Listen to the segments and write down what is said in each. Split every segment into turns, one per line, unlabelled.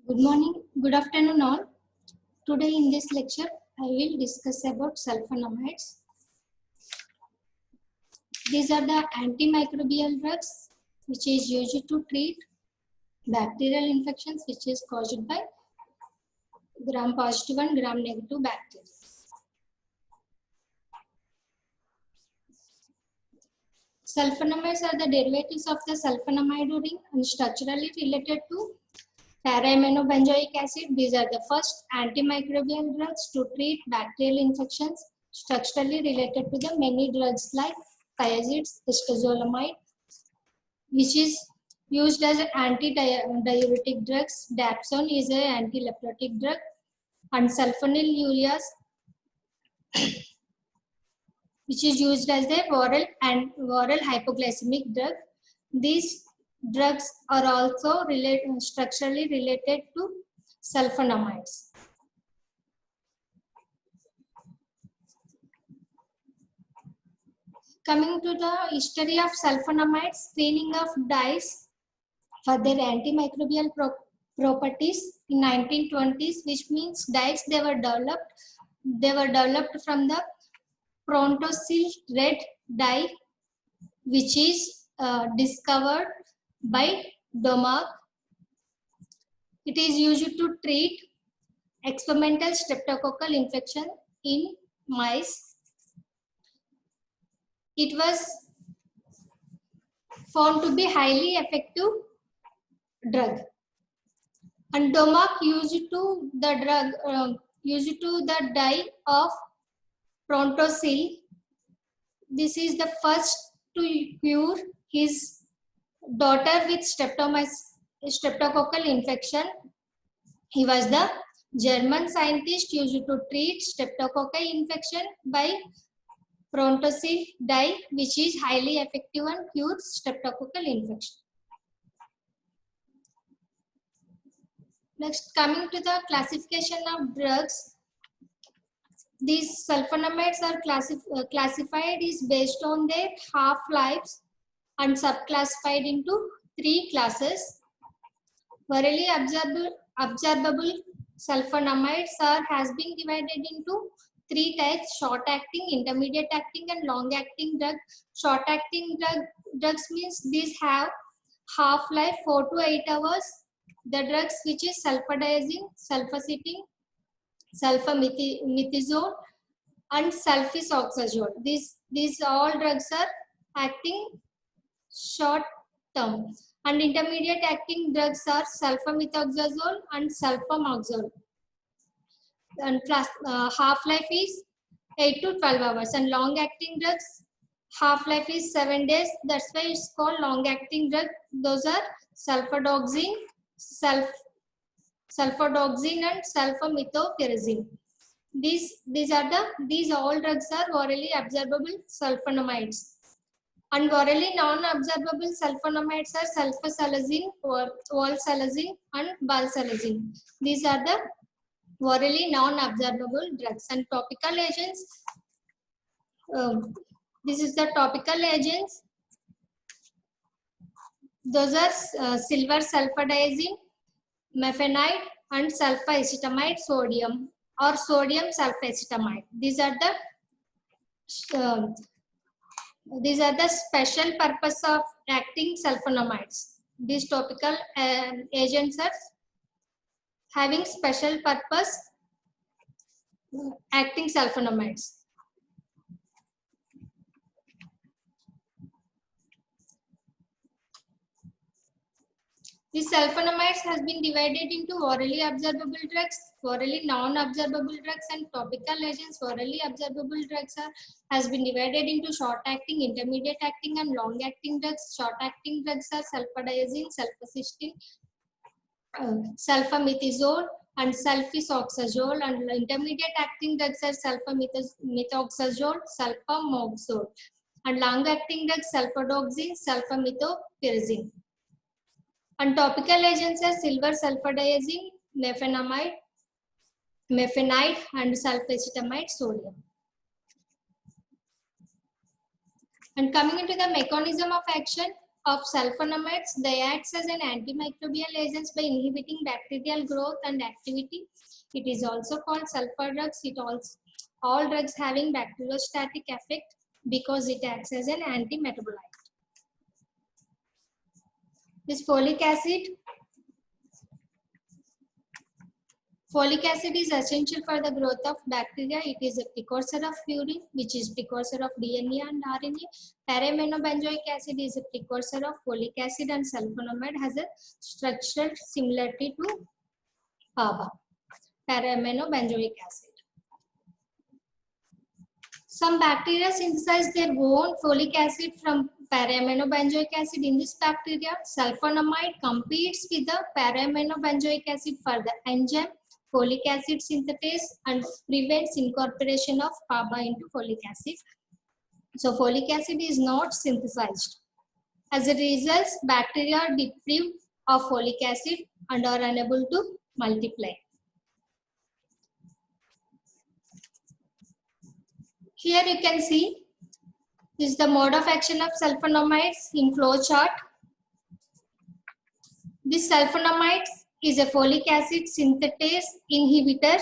Good morning, good afternoon all. Today in this lecture, I will discuss about sulfonamides. These are the antimicrobial drugs which is used to treat bacterial infections which is caused by gram-positive and gram-negative bacteria. Sulfonamides are the derivatives of the sulfonamide ring and structurally related to para-aminobenzoic acid. These are the first antimicrobial drugs to treat bacterial infections, structurally related to the many drugs like thiazides, histazolamide, which is used as anti-diuretic drugs. Dapsone is an anti-leprotic drug, and sulfonylureas, which is used as the oral hypoglycemic drug. These drugs are also structurally related to sulfonamides. Coming to the history of sulfonamides, screening of dyes for their antimicrobial properties in 1920s, which means dyes they were developed from the Prontosil red dye, which is discovered by Domark. It is used to treat experimental streptococcal infection in mice. It was found to be highly effective drug. And Domark used to the dye of Prontosil. This is the first to cure his daughter with streptococcal infection. He was the German scientist used to treat streptococcal infection by Prontosil dye, which is highly effective and cures streptococcal infection. Next, coming to the classification of drugs, these sulfonamides are classified is based on their half-lives and subclassified into 3 classes. Orally absorbable sulfonamides has been divided into 3 types: short-acting, intermediate-acting, and long-acting drug. Short-acting drugs means these have half-life 4 to 8 hours. The drugs which is sulfadiazine, sulfacetin, sulfamethizole, and sulfasoxazole. These all drugs are acting short term. And intermediate acting drugs are sulfamethoxazole and sulfamoxazole. And half-life is 8 to 12 hours. And long-acting drugs, half-life is 7 days. That's why it's called long-acting drug. Those are sulfadoxine, sulfadoxine and sulfamethoxazine. These all drugs are orally absorbable sulfonamides. And orally non-absorbable sulfonamides are sulfasalazine, valsalazine, and balsalazine. These are the orally non-absorbable drugs. And topical agents, this is the topical agents. Those are silver sulfadiazine, mefenide, and sulfacetamide sodium or sodium sulfacetamide. These are the special purpose of acting sulfonamides. These topical agents are having special purpose acting sulfonamides. These sulfonamides has been divided into orally absorbable drugs, orally non-absorbable drugs, and topical agents. Orally absorbable drugs has been divided into short-acting, intermediate-acting, and long-acting drugs. Short-acting drugs are sulfadiazine, sulfacetin, sulfamethoxazole, and sulfasoxazole. And intermediate-acting drugs are sulfamethoxazole, sulfamoxazole. And long-acting drugs sulfadoxine, sulfamethoxazine. And topical agents are silver sulfadiazine, mefenide, and sulfacetamide sodium. And coming into the mechanism of action, of sulfonamides, they act as an antimicrobial agents by inhibiting bacterial growth and activity. It is also called sulfur drugs. It also all drugs having bacteriostatic effect because it acts as an antimetabolite. This folic acid. Folic acid is essential for the growth of bacteria. It is a precursor of purine, which is precursor of DNA and RNA. Para-aminobenzoic acid is a precursor of folic acid, and sulfonamide has a structural similarity to PABA, para-aminobenzoic acid. Some bacteria synthesize their own folic acid from para-aminobenzoic acid. In this bacteria, sulfonamide competes with the para-aminobenzoic acid for the enzyme folic acid synthase and prevents incorporation of PABA into folic acid. So folic acid is not synthesized. As a result, bacteria are deprived of folic acid and are unable to multiply. Here you can see this is the mode of action of sulfonamides in flow chart. This sulfonamides is a folic acid synthetase inhibitor.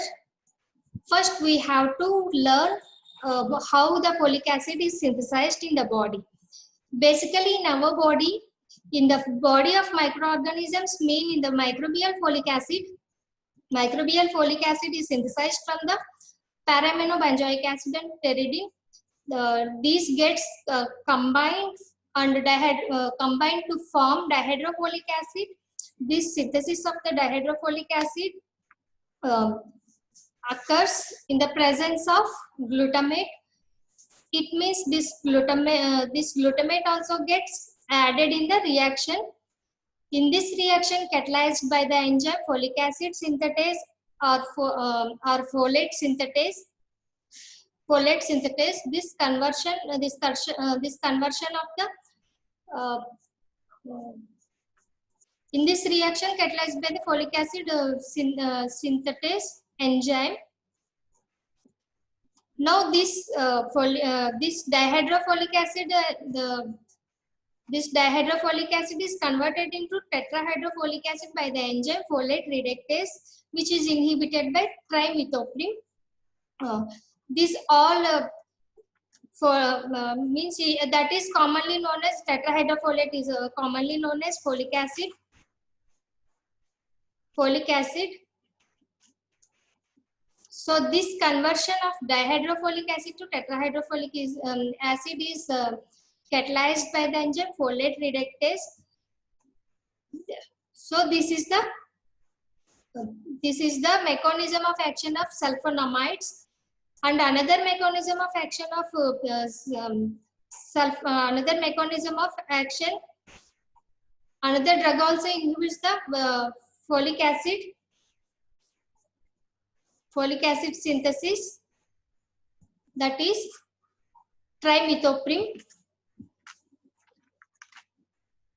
First, we have to learn how the folic acid is synthesized in the body. Basically, in our body, in the body of microorganisms, mean in the microbial folic acid is synthesized from the para-aminobenzoic acid and pyridine. These gets combined and combined to form dihydrofolic acid. This synthesis of the dihydrofolic acid occurs in the presence of glutamate. It means this glutamate also gets added in the reaction. In this reaction, catalyzed by the enzyme folic acid synthetase or folate synthetase. This conversion of the in this reaction catalyzed by the folic acid synthetase enzyme. Now this dihydrofolic acid this dihydrofolic acid is converted into tetrahydrofolic acid by the enzyme folate reductase, which is inhibited by trimethoprim. This all means that is commonly known as tetrahydrofolate is commonly known as folic acid. So this conversion of dihydrofolic acid to tetrahydrofolic acid is catalyzed by the enzyme folate reductase. So this is the mechanism of action of sulfonamides. And another mechanism of action of another drug also inhibits the folic acid synthesis, that is trimethoprim.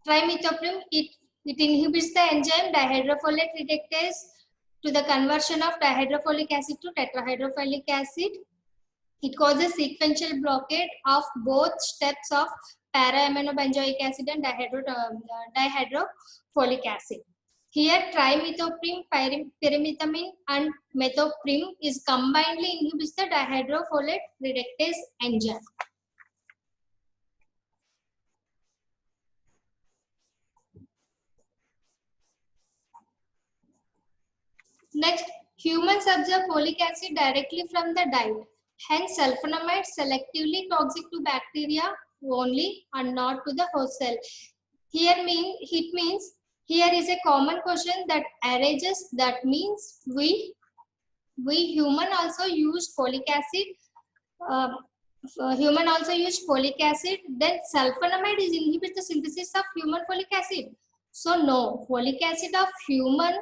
It inhibits the enzyme dihydrofolate reductase to the conversion of dihydrofolic acid to tetrahydrofolic acid. It causes sequential blockade of both steps of para-aminobenzoic acid and dihydrofolic acid. Here, trimethoprim, pyrimethamine, and methoprim is combinedly inhibits the dihydrofolate reductase enzyme. Next, humans absorb folic acid directly from the diet. Hence, sulfonamides selectively toxic to bacteria only and not to the host cell. Here is a common question that arises. That means we human also use folic acid. Human also use folic acid. Then sulfonamide is inhibit the synthesis of human folic acid. So no, folic acid of human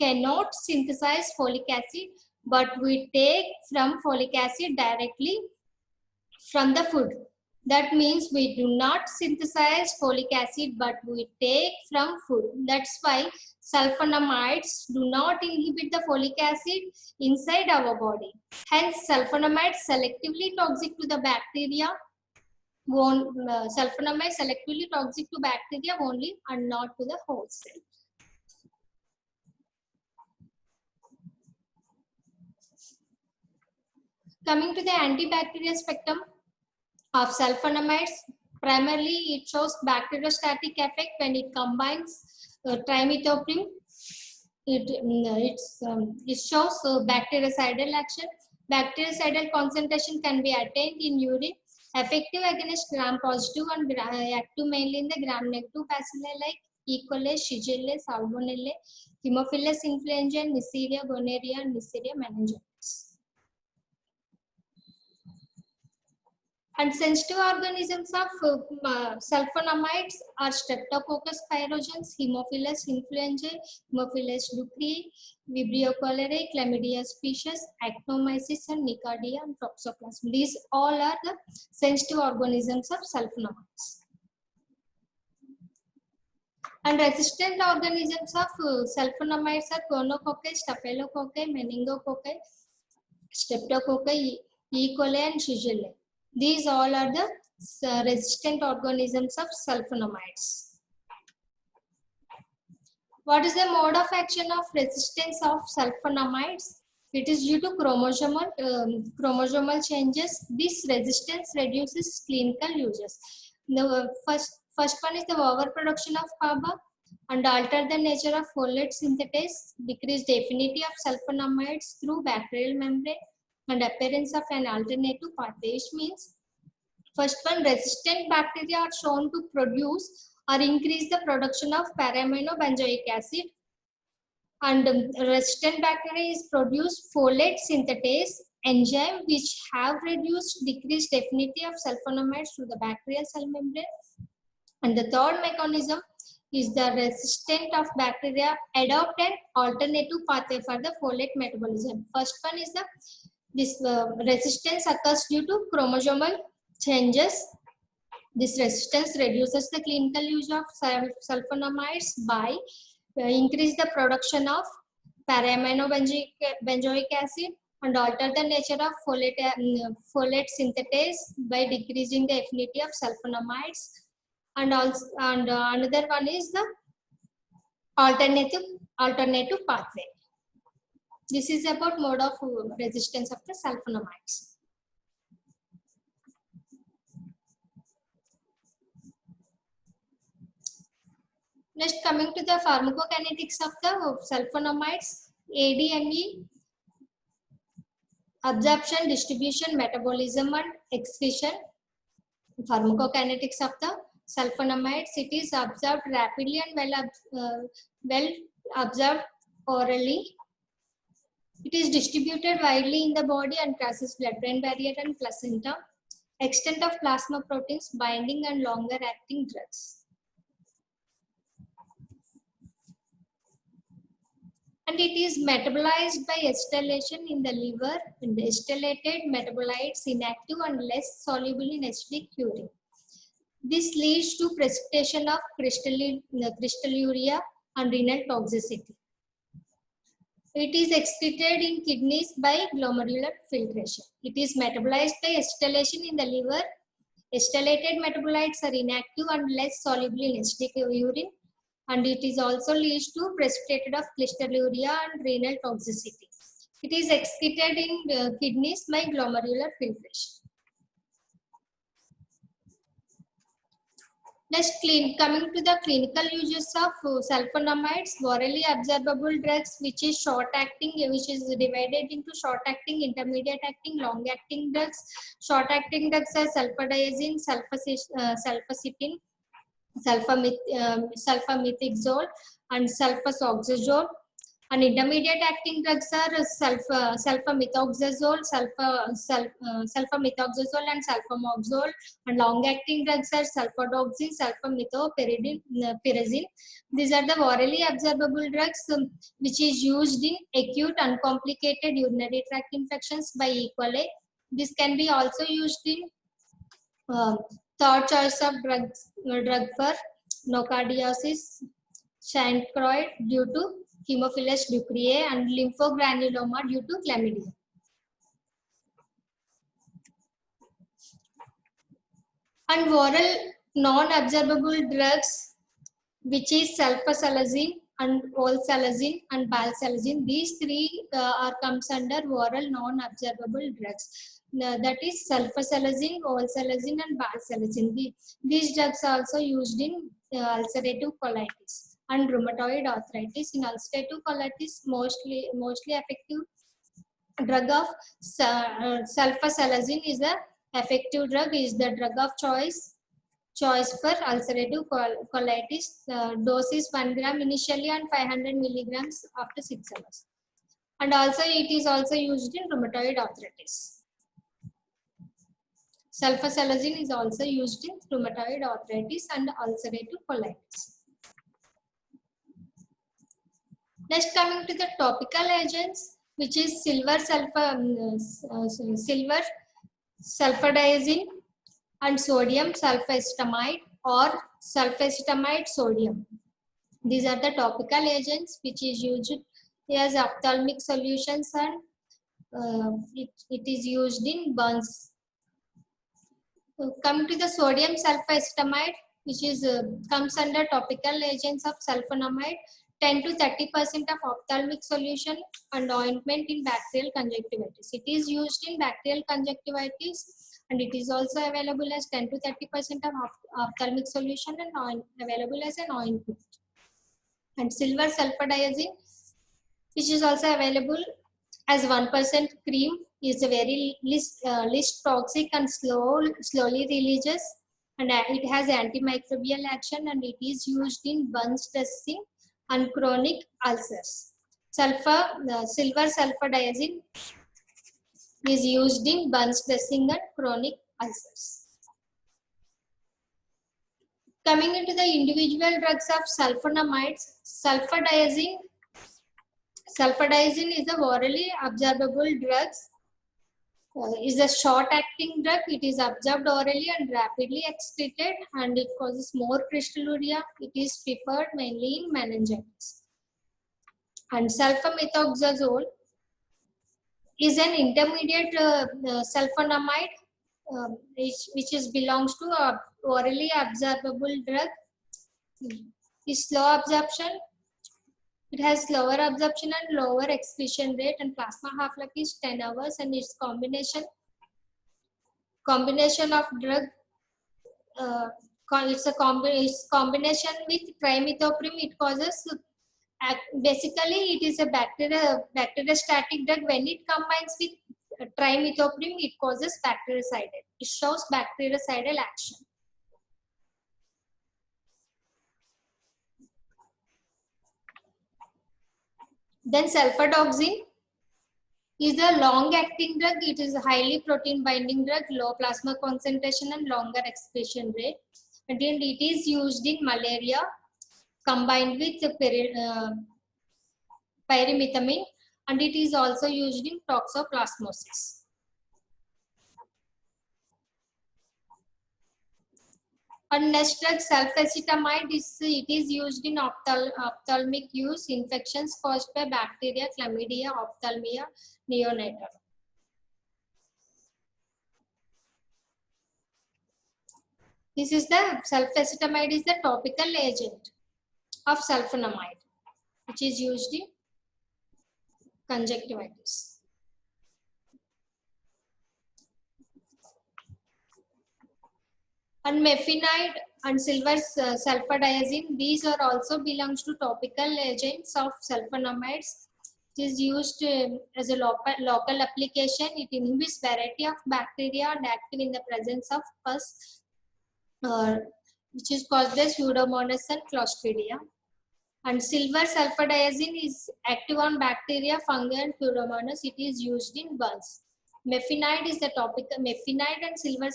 cannot synthesize folic acid, but we take from folic acid directly from the food. That means we do not synthesize folic acid, but we take from food. That's why sulfonamides do not inhibit the folic acid inside our body. Hence, sulfonamides selectively toxic to the bacteria sulfonamide selectively toxic to bacteria only and not to the host cell. Coming to the antibacterial spectrum of sulfonamides, primarily it shows bacteriostatic effect when it combines trimethoprim. It shows bactericidal action. Bactericidal concentration can be attained in urine, effective against gram-positive and active mainly in the gram-negative bacilli like E. coli, Shigella, Salmonella, Haemophilus influenzae, Neisseria gonorrhea, and Neisseria meningitis. And sensitive organisms of sulfonamides are Streptococcus pyogenes, Haemophilus influenzae, Haemophilus ducreyi, Vibrio cholerae, Chlamydia species, Actinomyces, and Nicardia, and Toxoplasma. These all are the sensitive organisms of sulfonamides. And resistant organisms of sulfonamides are Gonococci, Staphylococci, Meningococci, Streptococci, E. coli, and Shigella. These all are the resistant organisms of sulfonamides. What is the mode of action of resistance of sulfonamides? It is due to chromosomal changes. This resistance reduces clinical uses. The first one is the overproduction of PABA and alter the nature of folate synthetase, decrease the affinity of sulfonamides through bacterial membrane, and appearance of an alternative pathway, which means first one, resistant bacteria are shown to produce or increase the production of para-aminobenzoic acid, and resistant bacteria is produce folate synthetase enzyme which have decreased affinity of sulfonamides to the bacterial cell membrane. And the third mechanism is the resistant of bacteria adopt an alternative pathway for the folate metabolism. First one is this resistance occurs due to chromosomal changes. This resistance reduces the clinical use of sulfonamides by increase the production of para-aminobenzoic acid and alter the nature of folate synthetase by decreasing the affinity of sulfonamides. And also, another one is the alternative pathway. This is about mode of resistance of the sulfonamides. Next, coming to the pharmacokinetics of the sulfonamides, ADME, absorption, distribution, metabolism, and excretion. Pharmacokinetics of the sulfonamides, it is absorbed rapidly and well absorbed orally. It is distributed widely in the body and crosses blood-brain barrier and placenta. Extent of plasma proteins, binding, and longer-acting drugs. And it is metabolized by acetylation in the liver, and the acetylated metabolites inactive and less soluble in acidic urine. This leads to precipitation of crystalluria and renal toxicity. It is excreted in kidneys by glomerular filtration. It is metabolized by acetylation in the liver. Acetylated metabolites are inactive and less soluble in acidic urine. And it is also leads to precipitation of crystalluria and renal toxicity. It is excreted in kidneys by glomerular filtration. Next, coming to the clinical uses of sulfonamides, orally absorbable drugs, which is short-acting, which is divided into short-acting, intermediate-acting, long-acting drugs. Short-acting drugs are sulfadiazine, sulfacetin, sulfamethoxazole, and sulfasoxazole. And intermediate acting drugs are sulfamethoxazole, sulfamethoxazole, and sulfamoxazole. And long acting drugs are sulfadoxine, sulfamethoxypyrazine. These are the orally absorbable drugs which is used in acute uncomplicated urinary tract infections by E. coli. This can be also used in third choice of drug for nocardiasis, chancroid due to Haemophilus ducreyi, and lymphogranuloma due to chlamydia. And oral non-absorbable drugs, which is sulfasalazine and olsalazine and balsalazine. These three are comes under oral non-absorbable drugs. That is sulfasalazine, olsalazine, and balsalazine. These drugs are also used in ulcerative colitis and rheumatoid arthritis. In ulcerative colitis, mostly effective drug of sulfasalazine is the effective drug, is the drug of choice for ulcerative colitis. Dose is 1 gram initially and 500 milligrams after 6 hours. And also it is also used in rheumatoid arthritis. Sulfasalazine is also used in rheumatoid arthritis and ulcerative colitis. Next, coming to the topical agents, which is silver sulfadiazine and sodium sulfacetamide or sulfacetamide sodium. These are the topical agents which is used as ophthalmic solutions, and it is used in burns. Come to the sodium sulfacetamide, which is comes under topical agents of sulfonamide. 10 to 30% of ophthalmic solution and ointment in bacterial conjunctivitis. It is used in bacterial conjunctivitis, and it is also available as 10 to 30% of ophthalmic solution and available as an ointment. And silver sulfadiazine, which is also available as 1% cream, is a very least toxic and slowly releases, and it has antimicrobial action, and it is used in burns dressing and chronic ulcers. Silver sulfadiazine is used in burns dressing and chronic ulcers. Coming into the individual drugs of sulfonamides, sulfadiazine is a orally absorbable drug. Is a short-acting drug. It is absorbed orally and rapidly excreted, and it causes more crystalluria. It is preferred mainly in meningitis. And sulfamethoxazole is an intermediate sulfonamide, which belongs to a orally absorbable drug. Is slow absorption. It has slower absorption and lower excretion rate, and plasma half-life is 10 hours, and its combination of drug, it's a combination with trimethoprim. It causes, basically it is a bacteriostatic drug. When it combines with trimethoprim, it causes bactericidal. It shows bactericidal action. Then sulfadoxine is a long-acting drug. It is a highly protein-binding drug, low plasma concentration and longer excretion rate. And then it is used in malaria combined with pyrimethamine, and it is also used in toxoplasmosis. And next drug, sulfacetamide, it is used in ophthalmic use, infections caused by bacteria, chlamydia, ophthalmia, neonatal. This is the sulfacetamide is the topical agent of sulfonamide, which is used in conjunctivitis. And mephinide and silver sulfadiazine, these are also belongs to topical agents of sulfonamides. It is used as a local application. It inhibits variety of bacteria and active in the presence of pus, which is caused by Pseudomonas and Clostridia. And silver sulfadiazine is active on bacteria, fungi, and Pseudomonas. It is used in burns. Mephinide is the topical. Mephinide and silver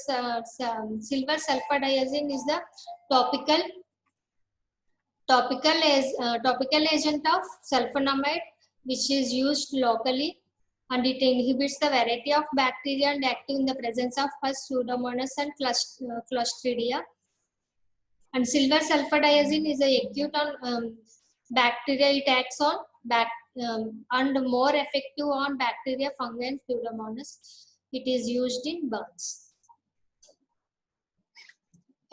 sulfadiazine is the topical agent of sulfonamide, which is used locally, and it inhibits the variety of bacteria and active in the presence of pus, Pseudomonas, and Clostridia. And silver sulfadiazine is a acute on bacteria. It acts on and more effective on bacteria, fungi, and Pseudomonas. It is used in burns.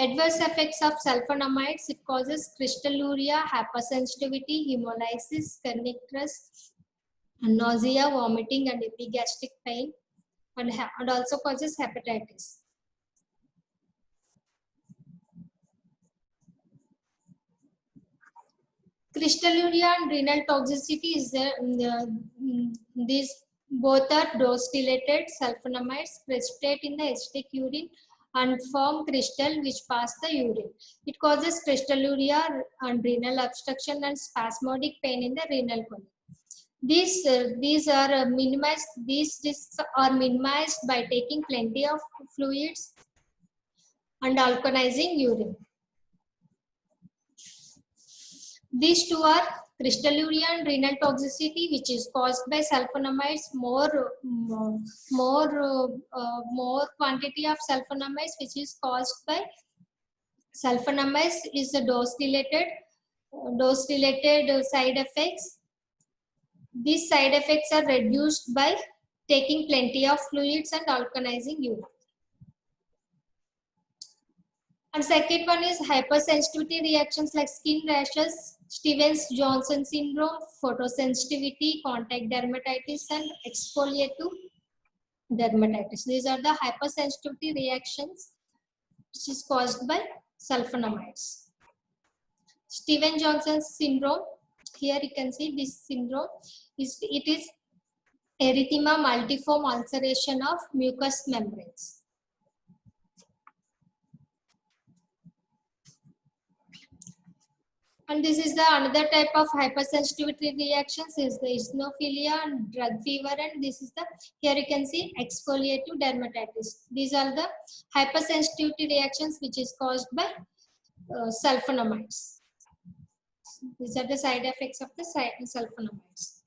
Adverse effects of sulfonamides: it causes crystalluria, hypersensitivity, hemolysis, kernicterus, nausea, vomiting, and epigastric pain, and also causes hepatitis. Crystalluria and renal toxicity is these both are dose-related. Sulfonamides precipitate in the acidic urine and form crystal which pass the urine. It causes crystalluria and renal obstruction and spasmodic pain in the renal column. These are minimized. These risks are minimized by taking plenty of fluids and alkalizing urine. These two are crystalluria and renal toxicity, which is caused by sulfonamides. More quantity of sulfonamides, which is caused by sulfonamides, is the dose related side effects. These side effects are reduced by taking plenty of fluids and alkalizing urine. And second one is hypersensitivity reactions like skin rashes, Stevens-Johnson syndrome, photosensitivity, contact dermatitis, and exfoliative dermatitis. These are the hypersensitivity reactions which is caused by sulfonamides. Stevens-Johnson syndrome, here you can see this syndrome, is erythema multiforme ulceration of mucous membranes. And this is the another type of hypersensitivity reactions is the eosinophilia and drug fever, and this is the, here you can see exfoliative dermatitis. These are the hypersensitivity reactions which is caused by sulfonamides. These are the side effects of the sulfonamides.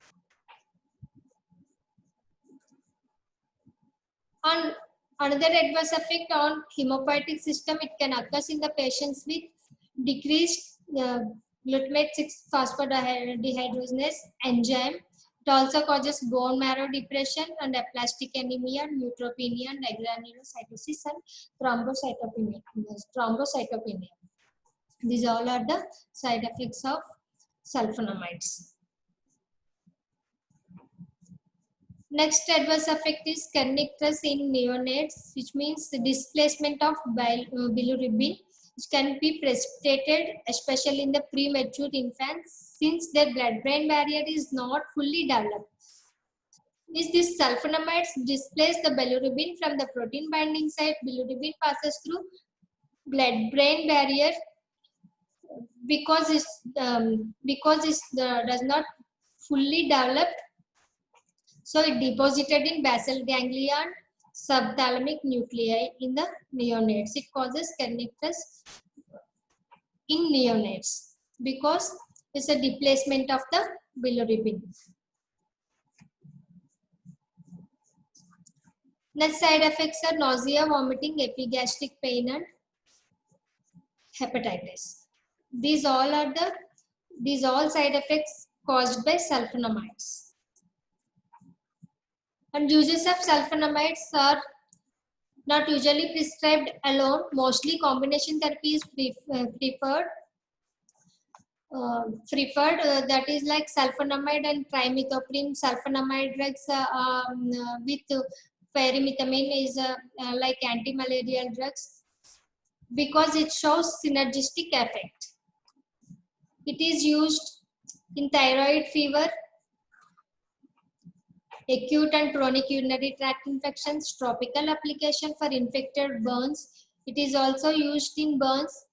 And another adverse effect on hemopoietic system, it can occur in the patients with decreased glutamate 6-phosphodehydrogenase enzyme. It also causes bone marrow depression and aplastic anemia, neutropenia, and agranulocytosis and thrombocytopenia. These all are the side effects of sulfonamides. Next adverse effect is kernicterus in neonates, which means the displacement of bilirubin, which can be precipitated especially in the premature infants since their blood-brain barrier is not fully developed. These sulfonamides displace the bilirubin from the protein binding site. Bilirubin passes through blood-brain barrier because it does not fully developed. So it deposited in basal ganglia and subthalamic nuclei in the neonates. It causes kernicterus in neonates because it's a displacement of the bilirubin. Next side effects are nausea, vomiting, epigastric pain, and hepatitis. These all side effects caused by sulfonamides. And uses of sulfonamides are not usually prescribed alone. Mostly combination therapy is preferred. That is like sulfonamide and trimethoprim. Sulfonamide drugs with pyrimethamine is like anti-malarial drugs because it shows synergistic effect. It is used in thyroid fever, acute and chronic urinary tract infections, topical application for infected burns. It is also used in burns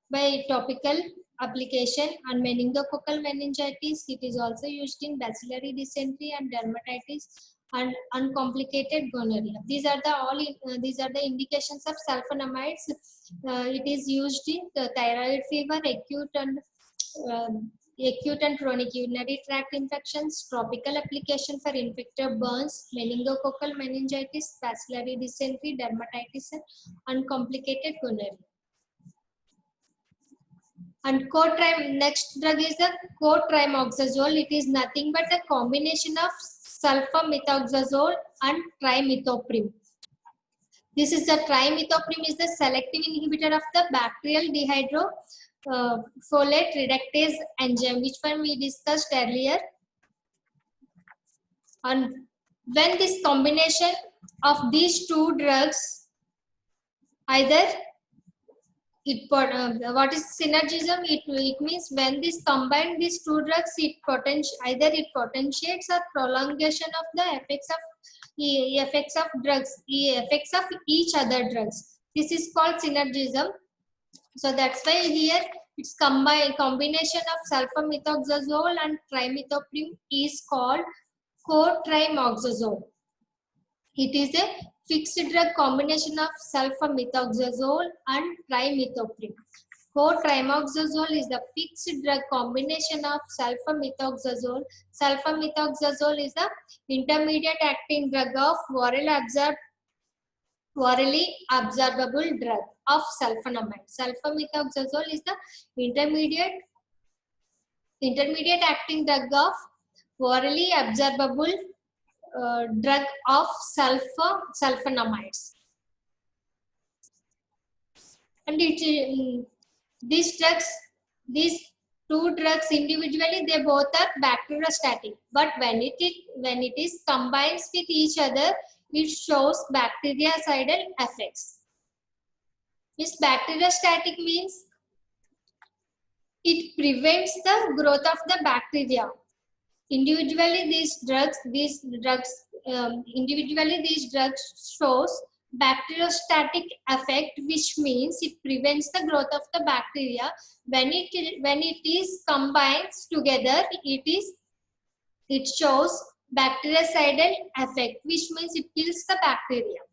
by topical application, and meningococcal meningitis. It is also used in bacillary dysentery and dermatitis and uncomplicated gonorrhea. These are the indications of sulfonamides. It is used in the thyroid fever, acute and chronic urinary tract infections, topical application for infected burns, meningococcal meningitis, bacillary dysentery, dermatitis, and uncomplicated gonorrhea. And next drug is the cotrimoxazole. It is nothing but a combination of sulfamethoxazole and trimethoprim. This is the trimethoprim is the selective inhibitor of the bacterial dehydrofolate reductase enzyme, which one we discussed earlier. And when this combination of these two drugs, either what is synergism? It means when this combine these two drugs, either it potentiates or prolongation of the effects of each other drugs. This is called synergism. So that's why here it's combination of sulfamethoxazole and trimethoprim is called cotrimoxazole. It is a fixed drug combination of sulfamethoxazole and trimethoprim. Cotrimoxazole is the fixed drug combination of sulfamethoxazole. Sulfamethoxazole is the intermediate acting drug of orally absorbable drug of sulfonamide. Sulfamethoxazole is the intermediate acting drug of orally absorbable drug of sulfonamides. And these two drugs individually, they both are bacteriostatic, but when it is combined with each other, it shows bactericidal effects. This bacteriostatic means it prevents the growth of the bacteria. Individually, these drugs shows bacteriostatic effect, which means it prevents the growth of the bacteria. When it is combined together, it shows bactericidal effect, which means it kills the bacteria.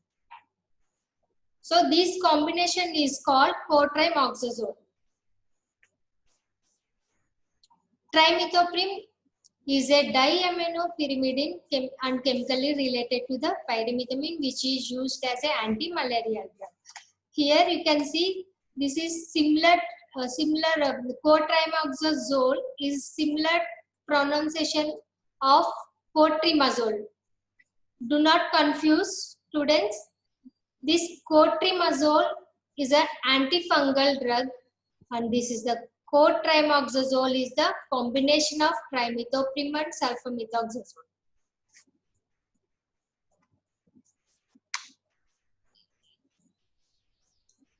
So this combination is called cotrimoxazole. Trimethoprim is a diaminopyrimidine and chemically related to the pyrimethamine, which is used as an anti-malarial drug. Here you can see this is similar. Cotrimoxazole is similar pronunciation of cotrimazole. Do not confuse, students. This cotrimazole is an antifungal drug, and this is the cotrimoxazole is the combination of trimethoprim and sulfamethoxazole.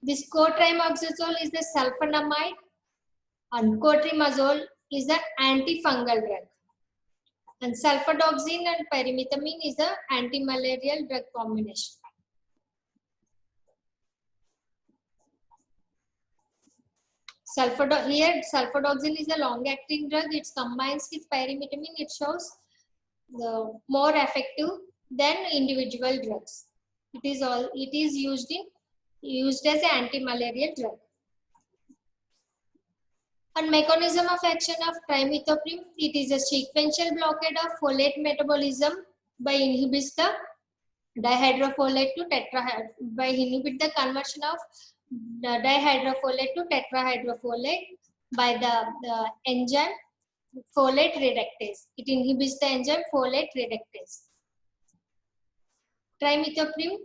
This cotrimoxazole is the sulfonamide and cotrimazole is the antifungal drug. And sulfadoxine and pyrimethamine is the antimalarial drug combination. Sulfadoxine is a long-acting drug. It combines with pyrimethamine. It shows the more effective than individual drugs. It is used as an anti-malarial drug. And mechanism of action of trimethoprim, it is a sequential blockade of folate metabolism by inhibits the dihydrofolate to by inhibit the conversion of the dihydrofolate to tetrahydrofolate by the enzyme folate reductase. It inhibits the enzyme folate reductase. Trimethoprim,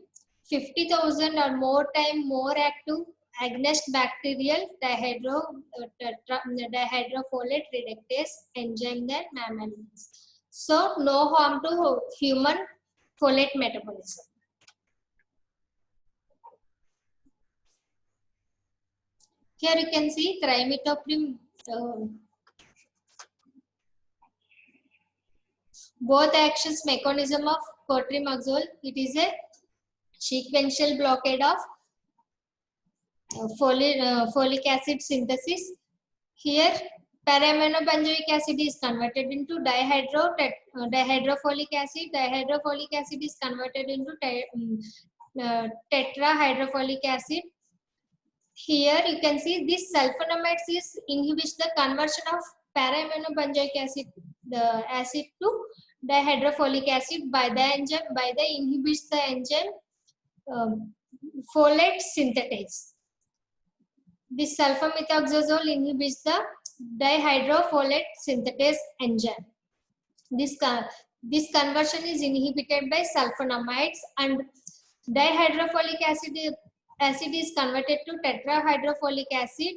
50,000 or more times more active against bacterial dihydrofolate reductase enzyme than mammalians. So no harm to human folate metabolism. Here you can see trimethoprim, both actions mechanism of cotrimoxazole. It is a sequential blockade of folic acid synthesis. Here para-aminobenzoic acid is converted into dihydrofolic acid. Dihydrofolic acid is converted into tetrahydrofolic acid. Here you can see this sulfonamides inhibits the conversion of para-aminobenzoic acid, the acid to dihydrofolic acid by the enzyme, inhibits the enzyme folate synthetase. This sulfamethoxazole inhibits the dihydrofolate synthetase enzyme. This conversion is inhibited by sulfonamides, and Dihydrofolic acid is converted to tetrahydrofolic acid.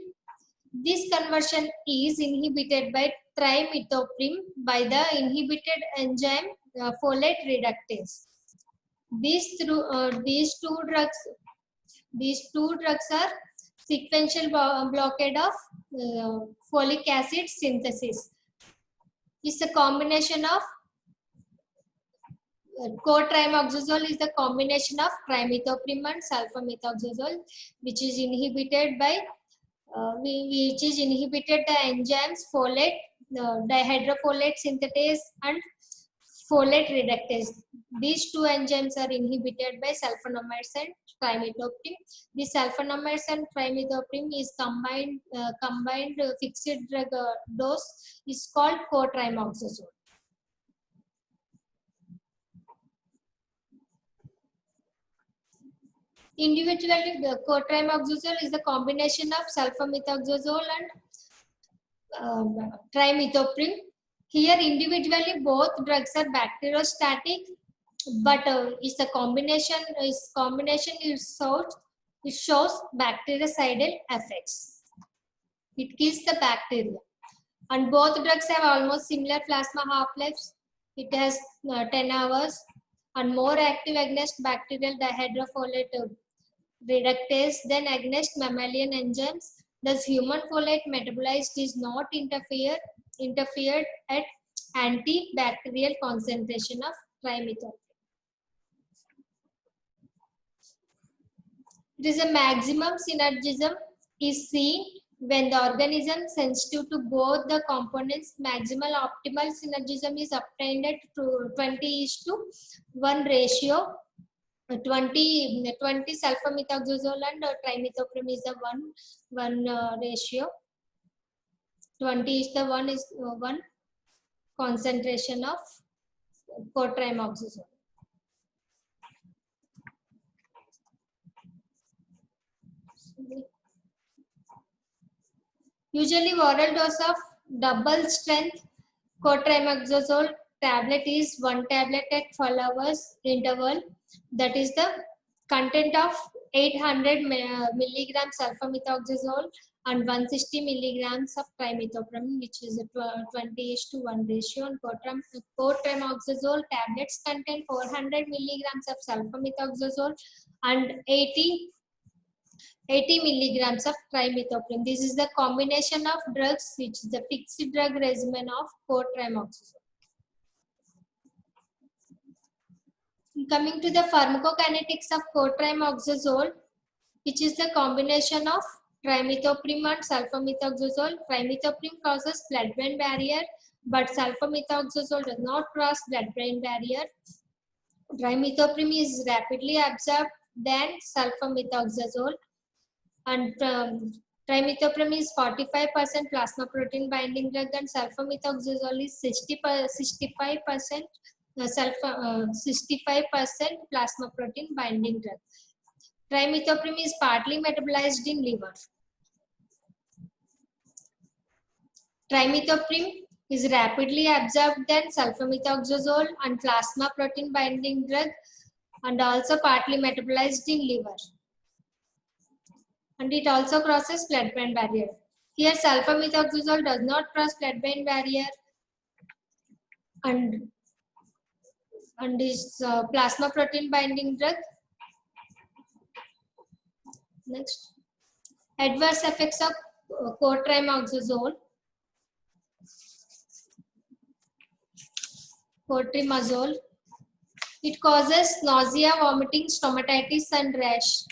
This conversion is inhibited by trimethoprim by the inhibited enzyme folate reductase. These two drugs are sequential blockade of folic acid synthesis. It's a combination of co-trimoxazole is the combination of trimethoprim and sulfamethoxazole, which is inhibited by the enzymes folate, dihydrofolate synthetase, and folate reductase. These two enzymes are inhibited by sulfonamides and trimethoprim. The sulfonamides and trimethoprim is combined fixed drug dose is called co-trimoxazole. Individually, the co-trimoxazole is the combination of sulfamethoxazole and trimethoprim. Here, individually, both drugs are bacteriostatic, but it's a combination. It shows bactericidal effects. It kills the bacteria, and both drugs have almost similar plasma half-lives. It has 10 hours and more active against bacterial dihydrofolate reductase than against mammalian enzymes. Thus, human folate metabolized is not interfered at antibacterial concentration of trimethoprim. It is a maximum synergism is seen when the organism sensitive to both the components. Maximal optimal synergism is obtained at 20:1 ratio. 20 sulfamethoxazole and trimethoprim is the one ratio. 20 is the one concentration of co-trimoxazole. Usually, oral dose of double strength co-trimoxazole tablet is 1 tablet at 12 hours interval. That is the content of 800 milligrams sulfamethoxazole and 160 milligrams of trimethoprim, which is a 20:1 ratio. And co-trimoxazole tablets contain 400 milligrams of sulfamethoxazole and 80 milligrams of trimethoprim. This is the combination of drugs, which is the fixed drug regimen of co-trimoxazole. Coming to the pharmacokinetics of co-trimoxazole, which is the combination of trimethoprim and sulfamethoxazole. Trimethoprim crosses blood-brain barrier, but sulfamethoxazole does not cross blood-brain barrier. Trimethoprim is rapidly absorbed than sulfamethoxazole, and trimethoprim is 45% plasma protein binding drug, and sulfamethoxazole is 65% 65% plasma protein binding drug. Trimethoprim is partly metabolized in liver. Trimethoprim is rapidly absorbed than sulfamethoxazole and plasma protein binding drug, and also partly metabolized in liver. And it also crosses blood-brain barrier. Here, sulfamethoxazole does not cross blood-brain barrier and is plasma protein binding drug. Next, adverse effects of co-trimoxazole. Cotrimazole. It causes nausea, vomiting, stomatitis, and rash.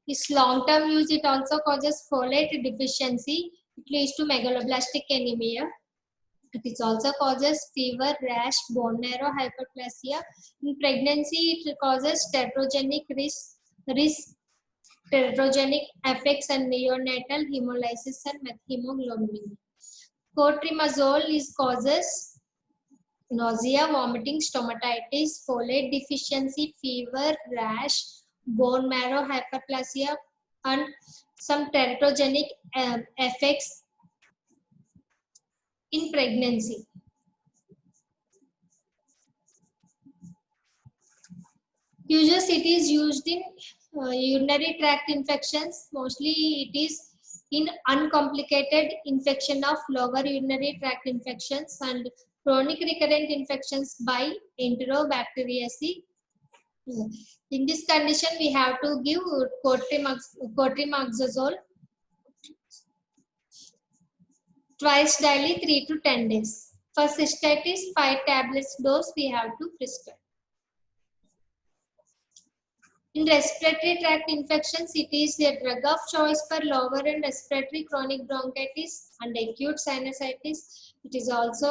Its long-term use, it also causes folate deficiency. It leads to megaloblastic anemia. It also causes fever, rash, bone marrow hyperplasia. In pregnancy, it causes teratogenic teratogenic effects and neonatal hemolysis and methemoglobinemia. Cotrimazole causes nausea, vomiting, stomatitis, folate deficiency, fever, rash, bone marrow hyperplasia, and some teratogenic effects in pregnancy. Usually it is used in urinary tract infections. Mostly it is in uncomplicated infection of lower urinary tract infections and chronic recurrent infections by Enterobacteriaceae. In this condition, we have to give cotrimoxazole twice daily, 3 to 10 days. For cystitis, 5 tablets dose we have to prescribe. In respiratory tract infections, it is a drug of choice for lower and respiratory chronic bronchitis and acute sinusitis. It is also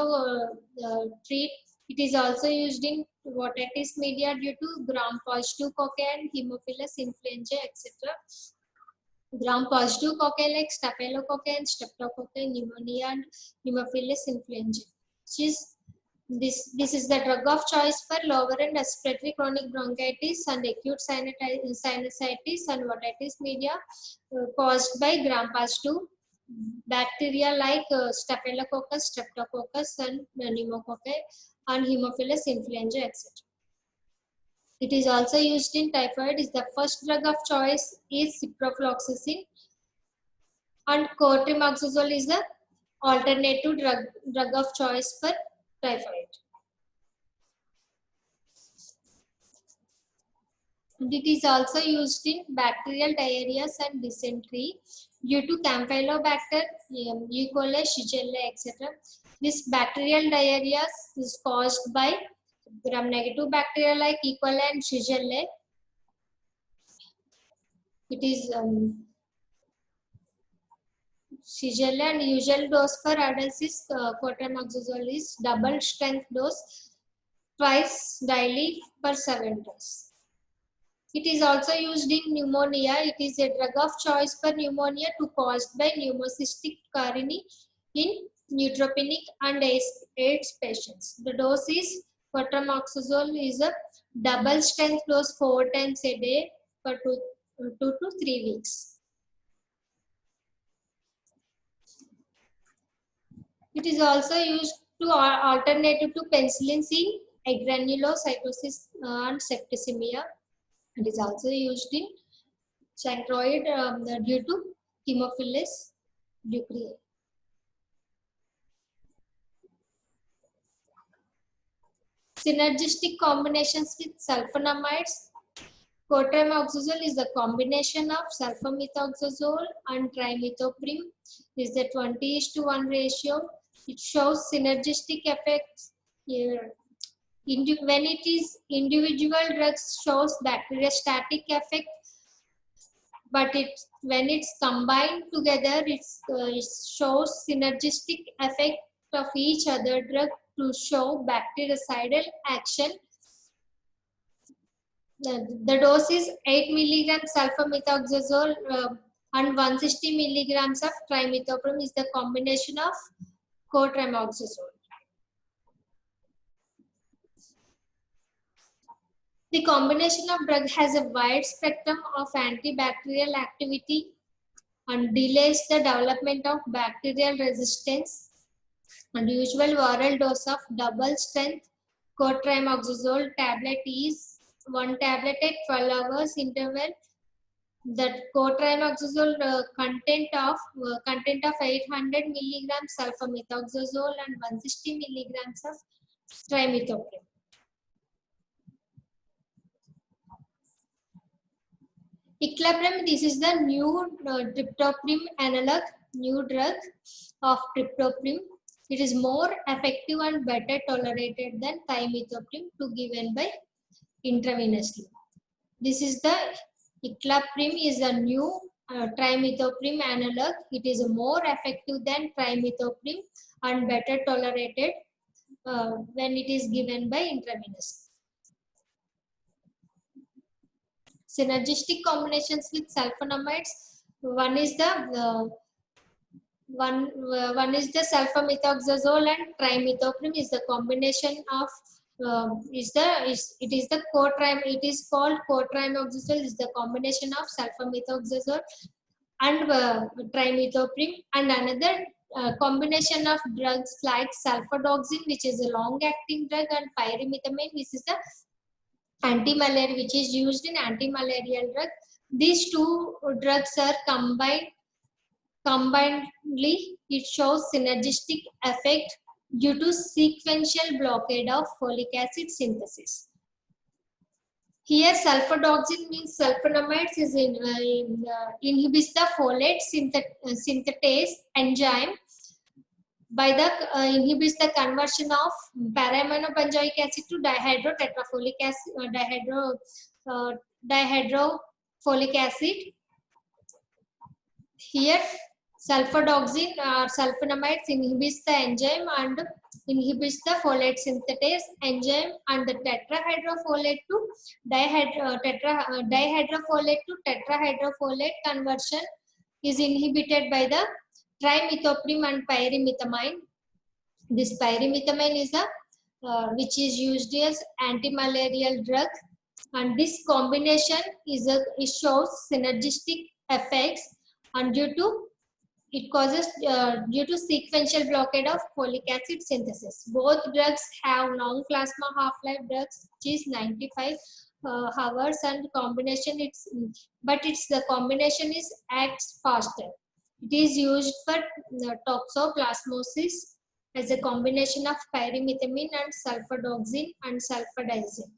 It is also used in otitis media due to gram-positive cocci and Haemophilus influenzae, etc. Gram-positive cocci like Staphylococcus and Streptococcus pneumonia and Haemophilus influenzae. This is the drug of choice for lower and respiratory chronic bronchitis and acute sinusitis and otitis media caused by gram-positive bacteria like Staphylococcus, Streptococcus, and pneumococci and Haemophilus influenzae, etc. It is also used in typhoid. Is the first drug of choice is ciprofloxacin, and cotrimoxazole is the alternative drug of choice for typhoid. And it is also used in bacterial diarrhea and dysentery due to Campylobacter, E. coli, Shigella, etc. This bacterial diarrhea is caused by gram-negative bacteria like E. coli and Shigella. It is Shigella, and usual dose for adults is cotrimoxazole is double strength dose twice daily for 7 days. It is also used in pneumonia. It is a drug of choice for pneumonia caused by pneumocystic carinii in neutropenic and AIDS patients. The dose is cotrimoxazole is a double strength dose 4 times a day for 2 to 3 weeks. It is also used to alternative to penicillin C, agranulocytosis and septicemia. It is also used in chancroid due to Haemophilus ducreyi. Synergistic combinations with sulfonamides. Cotrimoxazole is the combination of sulfamethoxazole and trimethoprim. Is the 20:1 ratio. It shows synergistic effects here. When it is individual drugs shows bacteriostatic effect, but when it's combined together, it shows synergistic effect of each other drug to show bactericidal action. The dose is 8 mg sulfamethoxazole and 160 mg of trimethoprim is the combination of cotrimoxazole. The combination of drug has a wide spectrum of antibacterial activity and delays the development of bacterial resistance. And usual oral dose of double strength cotrimoxazole tablet is 1 tablet at 12 hours interval. That cotrimoxazole content of 800 mg sulfamethoxazole and 160 mg of trimethoprim. Iclaprim, this is the new triptoprim analog, new drug of triptoprim. It is more effective and better tolerated than trimethoprim to given by intravenously. This is the Iclaprim is a new trimethoprim analog. It is more effective than trimethoprim and better tolerated when it is given by intravenously. Synergistic combinations with sulfonamides. One is the sulfamethoxazole and trimethoprim is the combination of it is called cotrimoxazole is the combination of sulfamethoxazole and trimethoprim, and another combination of drugs like sulfadoxine, which is a long acting drug, and pyrimethamine, which is the anti-malaria, which is used in anti-malarial drug. These two drugs are combinedly, it shows synergistic effect due to sequential blockade of folic acid synthesis. Here, sulfadoxine means sulfonamides inhibits the folate synthetase enzyme by the inhibits the conversion of para-aminobenzoic acid to dihydrotetrafolic acid, dihydrofolic acid. Here, sulfadoxine or sulfonamides inhibits the enzyme and inhibits the folate synthetase enzyme, and the tetrahydrofolate to dihydrofolate to tetrahydrofolate conversion is inhibited by the trimethoprim and pyrimethamine. This pyrimethamine is a which is used as anti-malarial drug, and this combination it shows synergistic effects, and due to sequential blockade of folic acid synthesis. Both drugs have long plasma half-life drugs, which is 95 hours, and combination the combination is acts faster. It is used for toxoplasmosis as a combination of pyrimethamine and sulfadoxine and sulfadiazine.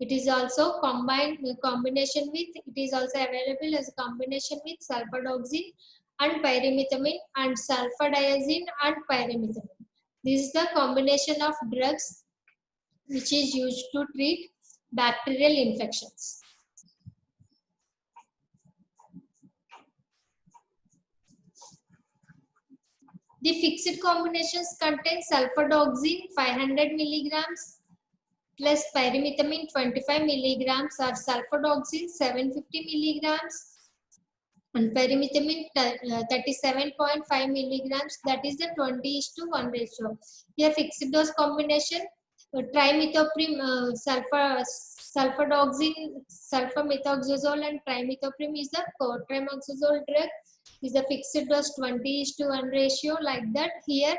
It is also combination with. It is also available as a combination with sulfadoxine and pyrimethamine and sulfadiazine and pyrimethamine. This is the combination of drugs which is used to treat bacterial infections. The fixed combinations contain sulfadoxine 500 milligrams plus pyrimethamine 25 milligrams, or sulfadoxine 750 milligrams and pyrimethamine 37.5 milligrams. That is the 20:1 ratio. Here fixed dose combination trimethoprim, sulfadoxine, sulfamethoxazole and trimethoprim is the cotrimoxazole drug. Is the fixed dose 20:1 ratio, like that. Here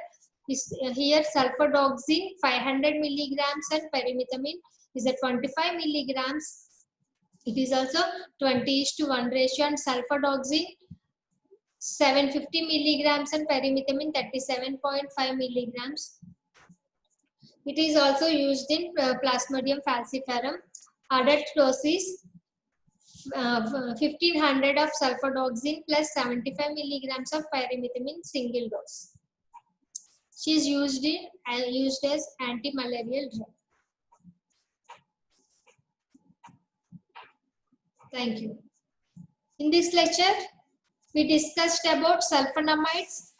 sulfadoxine 500 milligrams and pyrimethamine is a 25 milligrams. It is also 20:1 ratio, and sulfadoxine 750 milligrams and pyrimethamine 37.5 milligrams. It is also used in Plasmodium falciparum. Adult dose is 1500 of sulfadoxine plus 75 milligrams of pyrimethamine single dose. She is used as anti-malarial drug. Thank you. In this lecture, we discussed about sulfonamides,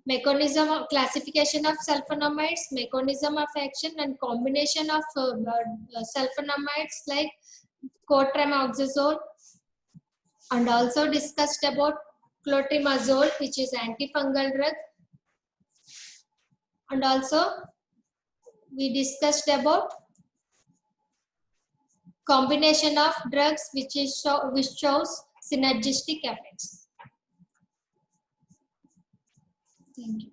mechanism of classification of sulfonamides, mechanism of action, and combination of sulfonamides like cotrimoxazole, and also discussed about clotrimazole, which is antifungal drug, and also we discussed about combination of drugs which shows synergistic effects. Thank you.